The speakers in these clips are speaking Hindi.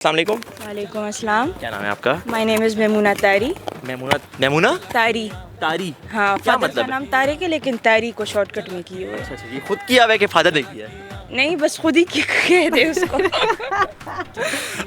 अस्सलाम वालेकुम। वालेकुम अस्सलाम। क्या नाम है आपका? माय नेम इज़ मेमुना तारी। मेमुना तारी। तारी। हाँ, क्या फादर मतलब का है? नाम तारिक है लेकिन तारी को शॉर्टकट में किए हुए हैं। अच्छा, ये खुद किया हुआ है कि फादर ने किया है? नहीं, बस खुद ही कह दे उसको।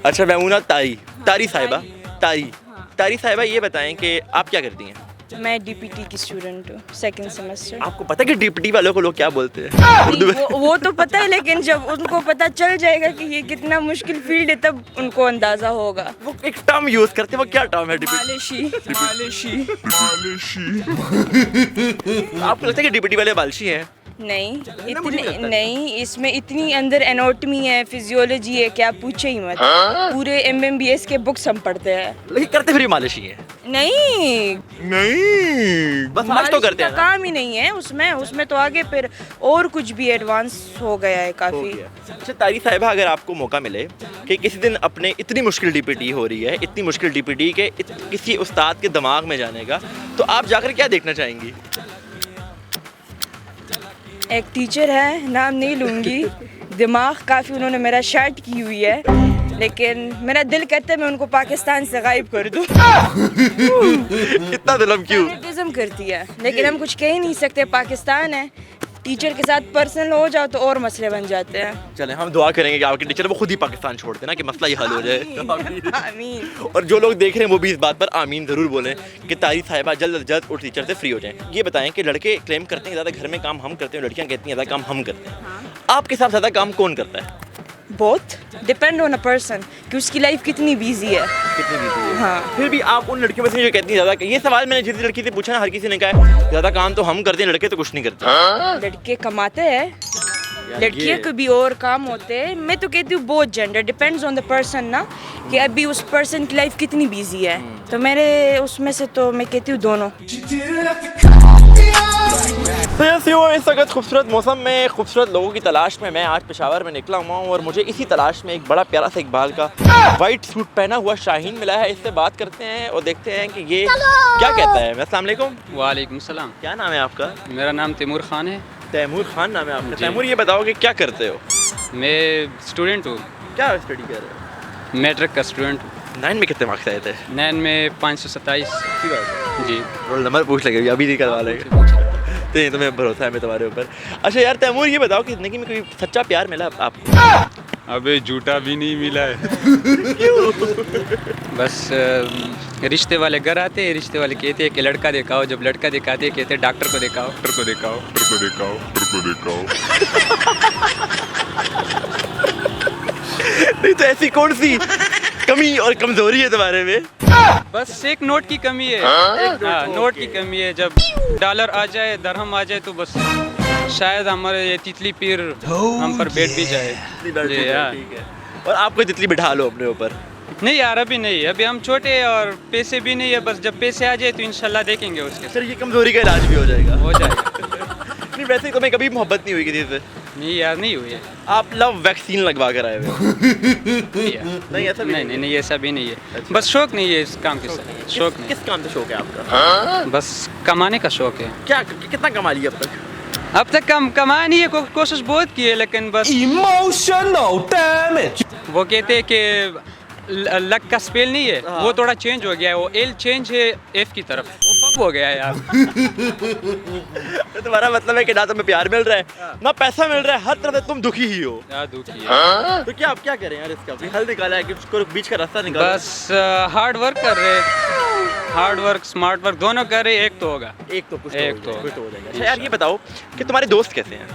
अच्छा, मेमुना तारी। तारी साहिबा। तारी। हाँ। तारी साहिबा, ये बताएं कि आप क्या करती हैं? मैं डीपीटी की स्टूडेंट हूँ, सेकंड सेमेस्टर। आपको पता है कि डीपीटी वालों को लोग क्या बोलते हैं उर्दू में? वो तो पता है, लेकिन जब उनको पता चल जाएगा कि ये कितना मुश्किल फील्ड है तब उनको अंदाजा होगा। वो एक टर्म यूज करते हैं, वो क्या टर्म है? डीपीटी। मालिशी। आपको लगता है कि डीपीटी वाले बालशी हैं? नहीं, मुझे नहीं लगता। इतने नहीं, इसमें इतनी अंदर एनाटॉमी है, फिजियोलॉजी है, क्या पूछे ही मत। पूरे एमबीबीएस के बुक्स हम पढ़ते हैं। लेकिन करते फिर मालिशी हैं? नहीं, बस आज तो करते हैं ना? काम ही नहीं है उसमें तो आगे फिर और कुछ भी एडवांस हो गया है हो काफी। गया। अच्छा तारी साहिबा, अगर आपको मौका मिले कि किसी दिन अपने इतनी मुश्किल डीपीटी हो रही है, इतनी मुश्किल डीपीटी के किसी उस्ताद के दिमाग में जाने का, तो आप जाकर क्या देखना चाहेंगी? एक टीचर है, नाम नहीं लूंगी, दिमाग काफी उन्होंने मेरा शार्ट की हुई है, लेकिन मेरा दिल कहता है मैं उनको पाकिस्तान से गायब कर दूं। इतना जुल्म क्यों? फेवरेटिज्म करती है, लेकिन हम कुछ कह ही नहीं सकते, पाकिस्तान है। टीचर के साथ पर्सनल हो जाओ तो और मसले बन जाते हैं। चलें, हम दुआ करेंगे कि आपके टीचर वो खुद ही पाकिस्तान छोड़ देना, कि मसला ये हल हो जाए। आमीन। और जो लोग देख रहे हैं वो भी इस बात पर आमीन ज़रूर बोलें कि तारी साहिबा जल्द से जल्द उस टीचर से फ्री हो जाएं। ये बताएं कि लड़के क्लेम करते हैं ज़्यादा घर में काम हम करते हैं, लड़कियां कहती हैं ज़्यादा काम हम करते हैं। आपके साथ ज़्यादा काम कौन करता है? Both depend on a person कि उसकी लाइफ कितनी बिजी है। कितनी बिजी है? हाँ। फिर भी आप उन लड़कियों में से जो कहती हैं ज़्यादा, ये सवाल मैंने जिस लड़की से पूछा ना, हर किसी ने कहा है ज़्यादा काम तो हम करते हैं, लड़के तो कुछ नहीं करते। लड़के कमाते हैं, लड़कियों को भी और काम होते हैं। मैं तो कहती हूँ बहुत gender depends on the person ना, कि अभी उस पर्सन की लाइफ कितनी बिजी है। तो मेरे उसमें से तो मैं कहती हूँ दोनों। तो ऐसे हो, इस वक्त खूबसूरत मौसम में खूबसूरत लोगों की तलाश में मैं आज पेशावर में निकला हुआ हूँ, और मुझे इसी तलाश में एक बड़ा प्यारा सा इकबाल का वाइट सूट पहना हुआ शाहीन मिला है। इससे बात करते हैं और देखते हैं कि ये क्या कहता है। अस्सलाम वालेकुम। वालेकुम सलाम। क्या नाम है आपका? मेरा नाम तैमूर खान है। तैमूर खान नाम है आपका? जी। तैमूर, ये बताओ कि क्या करते हो? मैं स्टूडेंट हूँ, क्या स्टडी कर रहे मैट्रिक का स्टूडेंट हूँ। हो? 9 में कितने मार्क्स आए थे? 9 में 527। जी। रोल नंबर पूछ लेंगे, अभी निकलवा लेंगे। तो ये तुम्हें भरोसा है मैं तुम्हारे ऊपर। अच्छा यार तैमूर, ये बताओ कि ज़िंदगी में कोई सच्चा प्यार मिला आपको? अबे झूठा भी नहीं मिला है। बस रिश्ते वाले घर आते हैं, रिश्ते वाले कहते हैं कि लड़का दिखाओ, जब लड़का दिखाते हैं कहते हैं डॉक्टर को दिखाओ, डॉक्टर को दिखाओ, डॉक्टर को दिखाओ, डॉक्टर को दिखाओ। नहीं तो ऐसी कौन सी कमी और कमजोरी है तुम्हारे में? बस एक नोट की कमी है। हाँ, नोट की कमी है। जब डॉलर आ जाए, दरहम आ जाए तो बस शायद हमारे ये तितली पीर हम पर बैठ भी जाए। जी हाँ। ठीक है। और आपको तितली बिठा लो अपने ऊपर? नहीं यार, अभी नहीं, अभी हम छोटे हैं और पैसे भी नहीं है। बस जब पैसे आ जाए तो इंशाल्लाह देखेंगे उसके फिर ये कमजोरी का इलाज भी हो जाएगा। हो जाएगा। नहीं वैसे तुम्हें कभी मोहब्बत नहीं हुई किसी से? नहीं यार, नहीं हुई है। आप लव वैक्सीन लगवा कर आए हुए? नहीं यार। नहीं ऐसा भी नहीं नहीं नहीं, ऐसा भी नहीं है। बस शौक नहीं है इस काम के साथ। शौक नहीं, किस काम से शौक है आपका? बस कमाने का शौक है। क्या कितना कमा लिया अब तक? अब तक कमा नहीं है, कोशिश बहुत की है, लेकिन बस Emotional damage. वो कहते हैं कि लक का स्पेल नहीं है, हाँ। वो थोड़ा चेंज हो गया है। वो एल चेंज है एफ की तरफ, वो पक हो गया है यार। तो तुम्हारा मतलब है कि ना तुम्हें प्यार मिल रहा है ना पैसा मिल रहा है, हर तरफ से तुम दुखी ही हो। यार दुखी है। तो क्या आप क्या करें यार, इसका कोई हल निकाला है कि उसको बीच का रास्ता निकाला? बस हार्ड वर्क कर रहे, हार्ड वर्क स्मार्ट वर्क दोनों कर रहे, एक तो होगा। एक तो कुछ एक तो कुछ तो हो जाएगा। अच्छा यार ये बताओ कि तुम्हारे दोस्त कैसे हैं?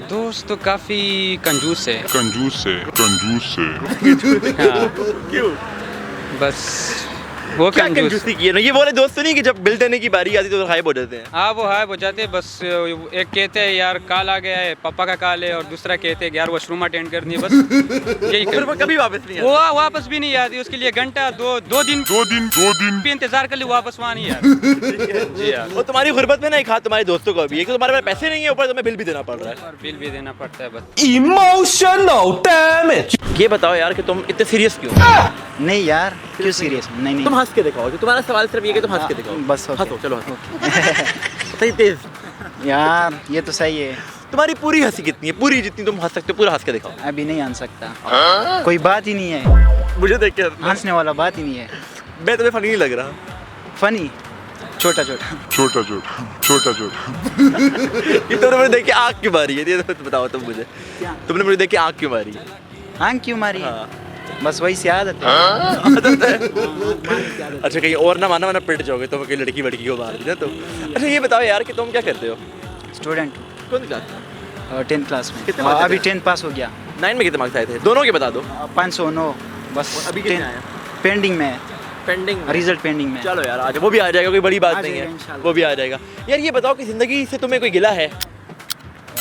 दोस्त तो काफी कंजूस है। कंजूस है। हाँ, क्यों? बस वो क्या कंजूस। कंजूसी की है? ये बोले दोस्त तो नहीं कि जब बिल देने की बारी आती तो गायब हो जाते हैं? हाँ, वो हाइब हो जाते हैं। बस एक कहते हैं यार कॉल आ गया है, पापा का कॉल है, और दूसरा कहते हैं यार वॉशरूम अटेंड करनी है। बस यही फिर वो कभी वापस नहीं वो आता? वापस भी नहीं आती, उसके लिए घंटा दो दिन भी इंतजार कर ली, वापस वहाँ नहीं आती। जी यार। और तुम्हारी गुर्बत में ना एक हाथ तुम्हारे दोस्तों का भी है कि तुम्हारे पास पैसे नहीं है, ऊपर तुम्हें बिल भी देना पड़ रहा है। और बिल भी देना पड़ता है बस। Emotional damage. ये बताओ यार कि तुम इतने सीरियस क्यों? नहीं यार, क्यों सीरियस? नहीं नहीं तुम हंस के दिखाओ, कि तुम्हारा सवाल सिर्फ ये कि तुम हंस के दिखाओ। बस, ओके। हंसो, चलो हंसो। सही तेज। यार, ये तो सही है। तुम्हारी पूरी हंसी कितनी है, पूरी जितनी तुम हंस सकते हो पूरा हंस के दिखाओ। अभी नहीं आन सकता, कोई बात ही नहीं है, मुझे देख के हंसना। हंसने वाला बात ही नहीं है। मैं तुम्हें फनी नहीं लग रहा। फनी, छोटा छोटा। छोटा छोटा छोटा छोटा। ये तुमने मुझे देख के आँख क्यों मारी है, ये तो बताओ तुम मुझे। क्या? तुमने मुझे देख के आँख क्यों मारी है? आंख क्यों मारी? हाँ। बस वही से आदत है। अच्छा कहीं और ना माना, वरना पिट जाओगे तुम, कहीं लड़की वड़की को मार देना तो। अच्छा ये बताओ यार कि तुम क्या करते हो? स्टूडेंट कौन क्लास में? 10th क्लास में। कितने मार्क्स अभी आए थे? 10th पास हो गया। 9 में कितने मार्क्स आए थे? दोनों के बता दो। 509 बस। और अभी कितने 10 आए? पेंडिंग में है, पेंडिंग रिजल्ट पेंडिंग में। चलो यार आ जाओ, वो भी आ जाएगा, कोई बड़ी बात आ नहीं जाएगा है, इंशाल्लाह। वो भी आ जाएगा। यार ये बताओ कि ज़िंदगी से तुम्हें कोई गिला है?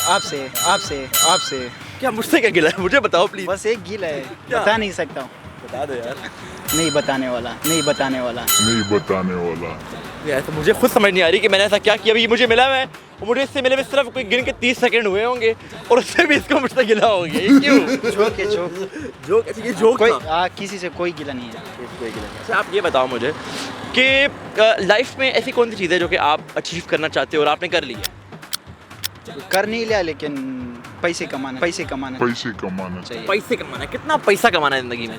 आपसे आपसे आपसे क्या मुझसे क्या गिला है, मुझे बताओ प्लीज। बस एक गिल है, क्या? बता नहीं सकता हूँ। बता दो यार। नहीं बताने वाला, नहीं बताने वाला। नहीं बताने वाला। यार तो मुझे खुद समझ नहीं आ रही कि मैंने ऐसा क्या किया। अभी ये मुझे मिला है और मुझे इससे मिले हुए सिर्फ कोई गिन के 30 सेकंड हुए होंगे और उससे भी इसको मुझसे गिला हो गया। ये क्यों? जोक है जोक। जोक? अच्छा ये जोक कोई था। किसी से कोई गिला नहीं है। कोई गिला नहीं। अच्छा आप ये बताओ मुझे कि लाइफ में ऐसी कौन सी चीज़ है जो कि आप अचीव करना चाहते हो और आपने कर ली है? कर नहीं लिया, लेकिन पैसे कमाना पैसे कमाना चाहिए। पैसे कमाना है। कितना पैसा कमाना है ज़िंदगी में?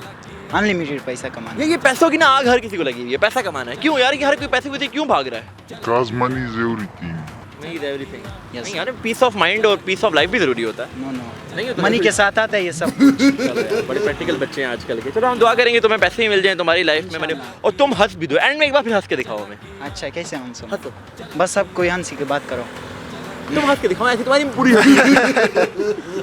अनलिमिटेड पैसा कमाना। ये पैसों की ना आग हर किसी को लगी हुई है, पैसा कमाना है। क्यों यार, कि हर कोई पैसे को क्यों भाग रहा है? Cause money is everything. नहीं एवरीथिंग। Yes. नहीं यार, पीस ऑफ माइंड और पीस ऑफ लाइफ भी जरूरी होता है। नो नहीं नो, होता मनी है। के साथ आता है ये सब। चलो यार, बड़े प्रैक्टिकल बच्चे हैं आजकल के। चलो हम दुआ करेंगे तुम्हें पैसे ही मिल जाएं तुम्हारी लाइफ में मनी, और तुम हंस भी दो। एंड में एक बार फिर हंस के दिखाओ हमें। अच्छा कैसे हंसो? हंसो, बस सब कोई हंसी की बात करो। तुम हंस के दिखाओ, ऐसी तुम्हारी पूरी हंसी है।